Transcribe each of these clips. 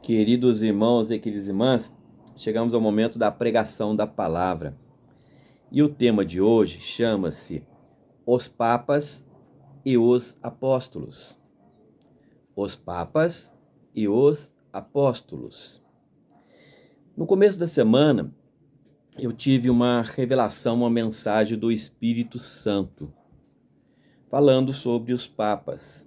Queridos irmãos e queridas irmãs, chegamos ao momento da pregação da palavra. E o tema de hoje chama-se Os Papas e os Apóstolos. Os Papas e os Apóstolos. No começo da semana, eu tive uma revelação, uma mensagem do Espírito Santo, falando sobre os Papas.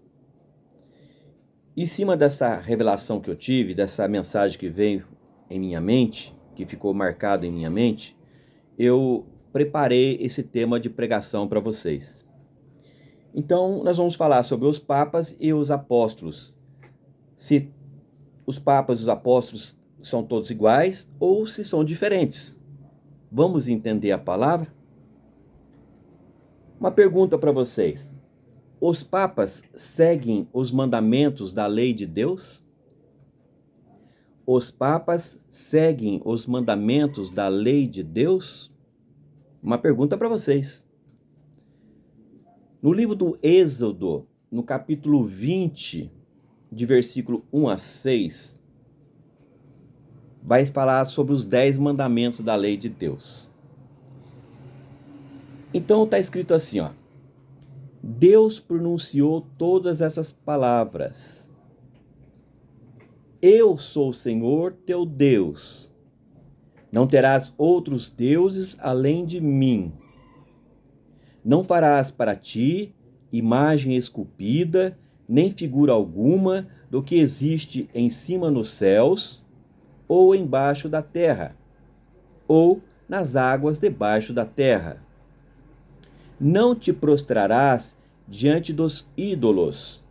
Em cima dessa revelação que eu tive, dessa mensagem que veio em minha mente, que ficou marcada em minha mente, eu preparei esse tema de pregação para vocês. Então, nós vamos falar sobre os papas e os apóstolos. Se os papas e os apóstolos são todos iguais ou se são diferentes. Vamos entender a palavra? Uma pergunta para vocês. Os papas seguem os mandamentos da lei de Deus? Os papas seguem os mandamentos da lei de Deus? Uma pergunta para vocês. No livro do Êxodo, no capítulo 20, de versículo 1 a 6, vai falar sobre os 10 mandamentos da lei de Deus. Então está escrito assim, ó. Deus pronunciou todas essas palavras. Eu sou o Senhor teu Deus. Não terás outros deuses além de mim. Não farás para ti imagem esculpida, nem figura alguma do que existe em cima nos céus, ou embaixo da terra, ou nas águas debaixo da terra. Não te prostrarás diante dos ídolos,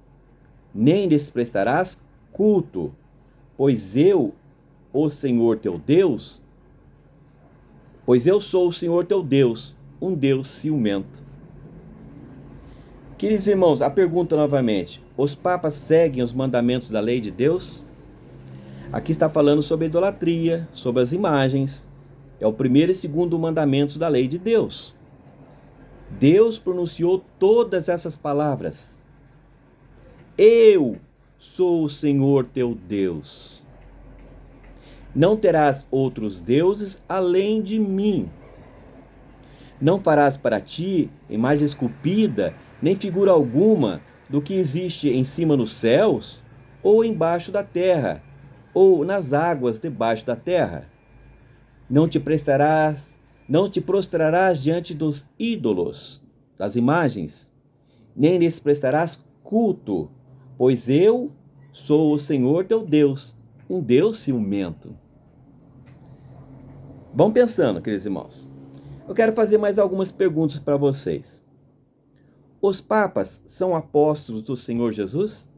nem lhes prestarás culto, pois eu, o Senhor teu Deus, pois eu sou o Senhor teu Deus, um Deus ciumento. Queridos irmãos, a pergunta novamente: os papas seguem os mandamentos da lei de Deus? Aqui está falando sobre a idolatria, sobre as imagens. É o primeiro e segundo mandamentos da lei de Deus. Deus pronunciou todas essas palavras. Eu sou o Senhor teu Deus. Não terás outros deuses além de mim. Não farás para ti imagem esculpida, nem figura alguma do que existe em cima nos céus, ou embaixo da terra, ou nas águas debaixo da terra. Não te prostrarás diante dos ídolos, das imagens, nem lhes prestarás culto, pois eu sou o Senhor teu Deus, um Deus ciumento. Vão pensando, queridos irmãos. Eu quero fazer mais algumas perguntas para vocês. Os papas são apóstolos do Senhor Jesus?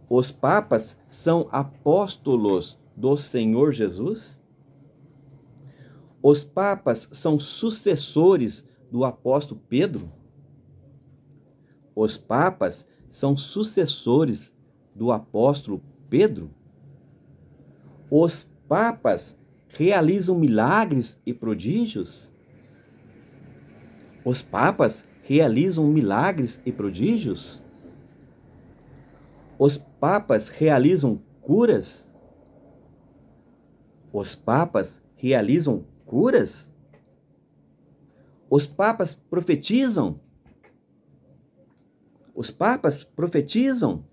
Os papas são apóstolos do Senhor Jesus? Os papas são sucessores do apóstolo Pedro? Os papas são sucessores do apóstolo Pedro? Os papas realizam milagres e prodígios? Os papas realizam milagres e prodígios? Os papas realizam curas? Os papas realizam curas? Os papas profetizam? Os papas profetizam?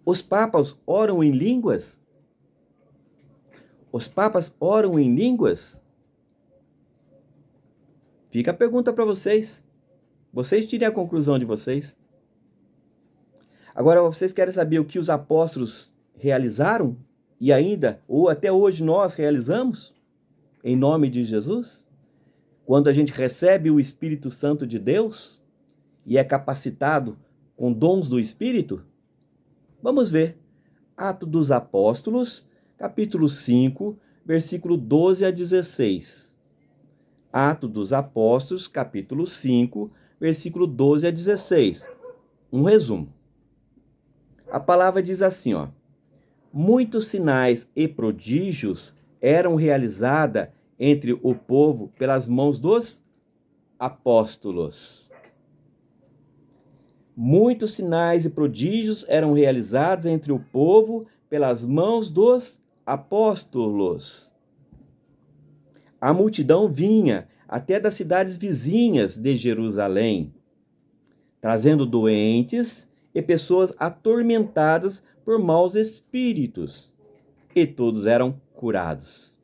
Os papas oram em línguas? Os papas oram em línguas? Fica a pergunta para vocês. Vocês tirem a conclusão de vocês. Agora, vocês querem saber o que os apóstolos realizaram? E ainda, ou até hoje nós realizamos? Em nome de Jesus? Quando a gente recebe o Espírito Santo de Deus e é capacitado com dons do Espírito? Vamos ver. Atos dos Apóstolos, capítulo 5, versículo 12 a 16. Atos dos Apóstolos, capítulo 5, versículo 12 a 16. Um resumo. A palavra diz assim, ó. Muitos sinais e prodígios eram realizados entre o povo pelas mãos dos apóstolos. Muitos sinais e prodígios eram realizados entre o povo pelas mãos dos apóstolos. A multidão vinha até das cidades vizinhas de Jerusalém, trazendo doentes e pessoas atormentadas por maus espíritos, e todos eram curados.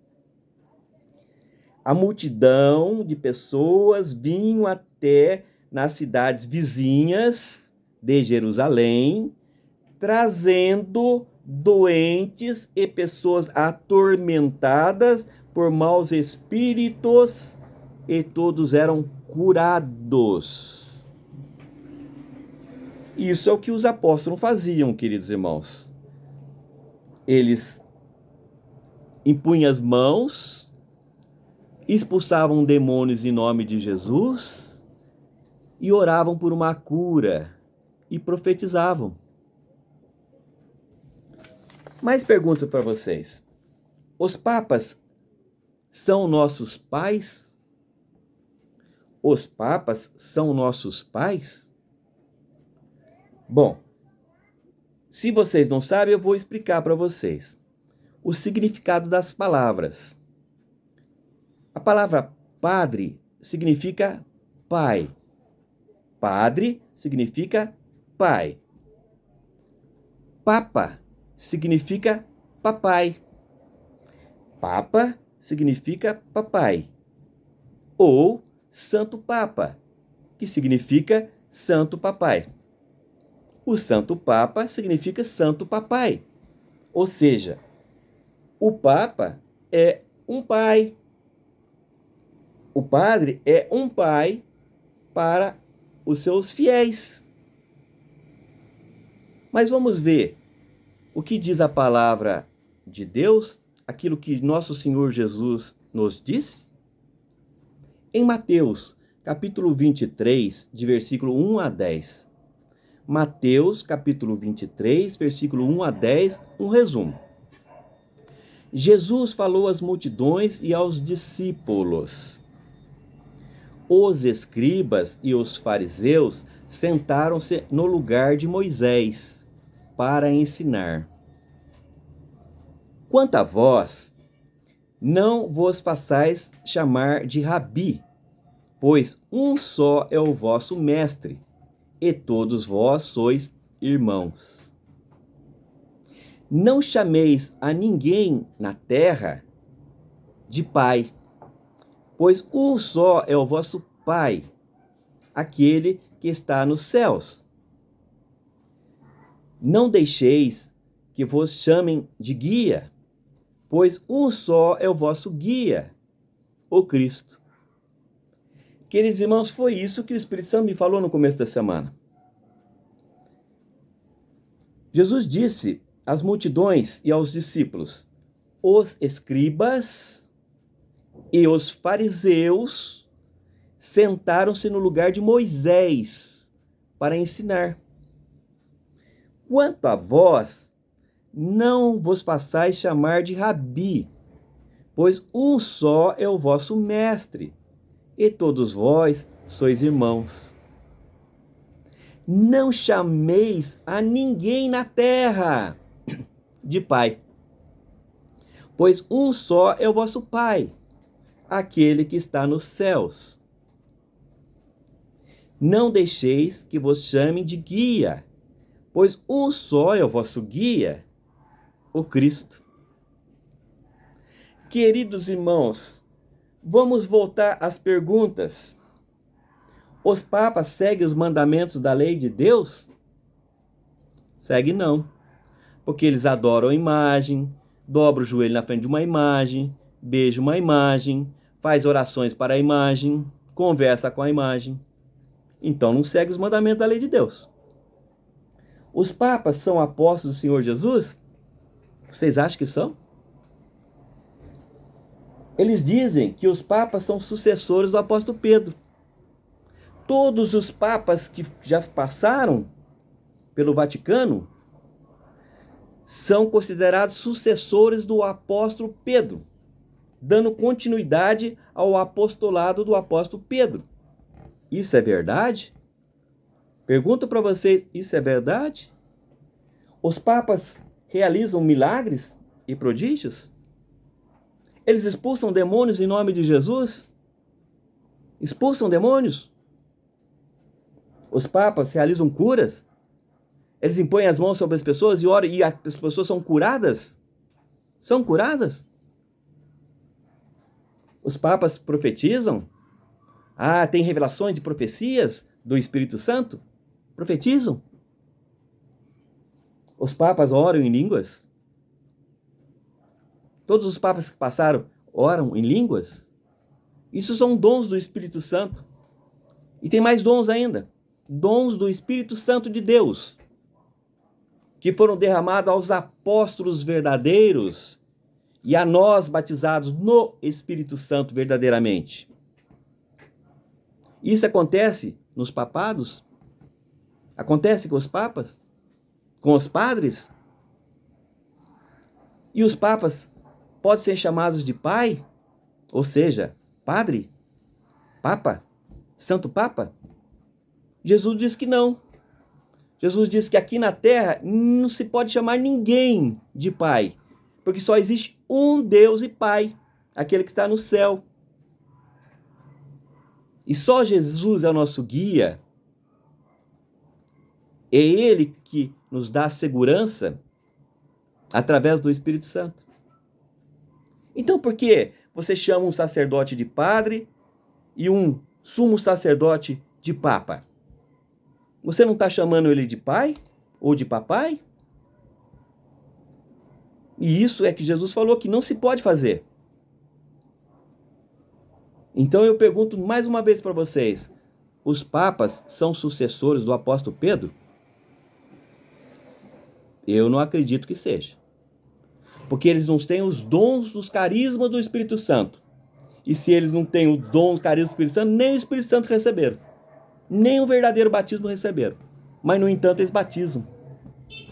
A multidão de pessoas vinham até nas cidades vizinhas de Jerusalém, trazendo doentes e pessoas atormentadas por maus espíritos, e todos eram curados. Isso é o que os apóstolos faziam, queridos irmãos. Eles impunham as mãos, expulsavam demônios em nome de Jesus e oravam por uma cura e profetizavam. Mas pergunto para vocês: os papas são nossos pais? Os papas são nossos pais? Bom, se vocês não sabem, eu vou explicar para vocês o significado das palavras. A palavra padre significa pai. Padre significa pai. Papa significa papai. Papa significa papai. Ou Santo Papa, que significa Santo Papai. O Santo Papa significa Santo Papai. Ou seja, o Papa é um pai. O padre é um pai para os seus fiéis. Mas vamos ver o que diz a palavra de Deus, aquilo que nosso Senhor Jesus nos disse? Em Mateus, capítulo 23, de versículo 1 a 10. Mateus, capítulo 23, versículo 1 a 10, um resumo. Jesus falou às multidões e aos discípulos. Os escribas e os fariseus sentaram-se no lugar de Moisés para ensinar. Quanto a vós, não vos façais chamar de rabi, pois um só é o vosso mestre, e todos vós sois irmãos. Não chameis a ninguém na terra de pai, pois um só é o vosso Pai, aquele que está nos céus. Não deixeis que vos chamem de guia, pois um só é o vosso guia, o Cristo. Queridos irmãos, foi isso que o Espírito Santo me falou no começo da semana. Jesus disse às multidões e aos discípulos: os escribas e os fariseus sentaram-se no lugar de Moisés para ensinar. Quanto a vós, não vos façais chamar de rabi, pois um só é o vosso mestre, e todos vós sois irmãos. Não chameis a ninguém na terra de pai, pois um só é o vosso Pai, aquele que está nos céus. Não deixeis que vos chamem de guia, pois um só é o vosso guia, o Cristo. Queridos irmãos, vamos voltar às perguntas. Os papas seguem os mandamentos da lei de Deus? Segue não, porque eles adoram a imagem, dobram o joelho na frente de uma imagem, beijam uma imagem, faz orações para a imagem, conversa com a imagem. Então não segue os mandamentos da lei de Deus. Os papas são apóstolos do Senhor Jesus? Vocês acham que são? Eles dizem que os papas são sucessores do apóstolo Pedro. Todos os papas que já passaram pelo Vaticano são considerados sucessores do apóstolo Pedro, dando continuidade ao apostolado do apóstolo Pedro. Isso é verdade? Pergunto para vocês, isso é verdade? Os papas realizam milagres e prodígios? Eles expulsam demônios em nome de Jesus? Expulsam demônios? Os papas realizam curas? Eles impõem as mãos sobre as pessoas e oram e as pessoas são curadas? São curadas? Os papas profetizam? Tem revelações de profecias do Espírito Santo? Profetizam? Os papas oram em línguas? Todos os papas que passaram oram em línguas? Isso são dons do Espírito Santo. E tem mais dons ainda. Dons do Espírito Santo de Deus, que foram derramados aos apóstolos verdadeiros e a nós batizados no Espírito Santo verdadeiramente. Isso acontece nos papados? Acontece com os papas? Com os padres? E os papas podem ser chamados de pai? Ou seja, padre? Papa? Santo Papa? Jesus diz que não. Jesus diz que aqui na terra não se pode chamar ninguém de pai, porque só existe um Deus e Pai, aquele que está no céu. E só Jesus é o nosso guia. É Ele que nos dá segurança através do Espírito Santo. Então por que você chama um sacerdote de padre e um sumo sacerdote de papa? Você não está chamando ele de pai ou de papai? E isso é que Jesus falou que não se pode fazer. Então eu pergunto mais uma vez para vocês: os papas são sucessores do apóstolo Pedro? Eu não acredito que seja. Porque eles não têm os dons dos carismas do Espírito Santo. E se eles não têm os dons dos carismas do Espírito Santo, nem o Espírito Santo receberam. Nem o verdadeiro batismo receberam. Mas, no entanto, eles batizam.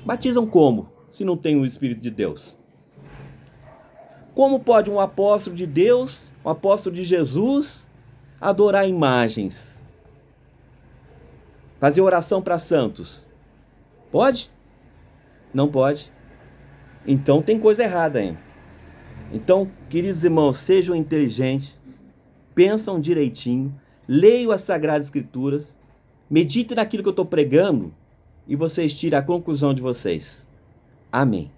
Batizam como, se não tem o Espírito de Deus? Como pode um apóstolo de Deus, um apóstolo de Jesus, adorar imagens? Fazer oração para santos? Pode? Não pode. Então tem coisa errada aí. Então, queridos irmãos, sejam inteligentes, pensam direitinho, leiam as Sagradas Escrituras, meditem naquilo que eu estou pregando e vocês tirem a conclusão de vocês. Amém.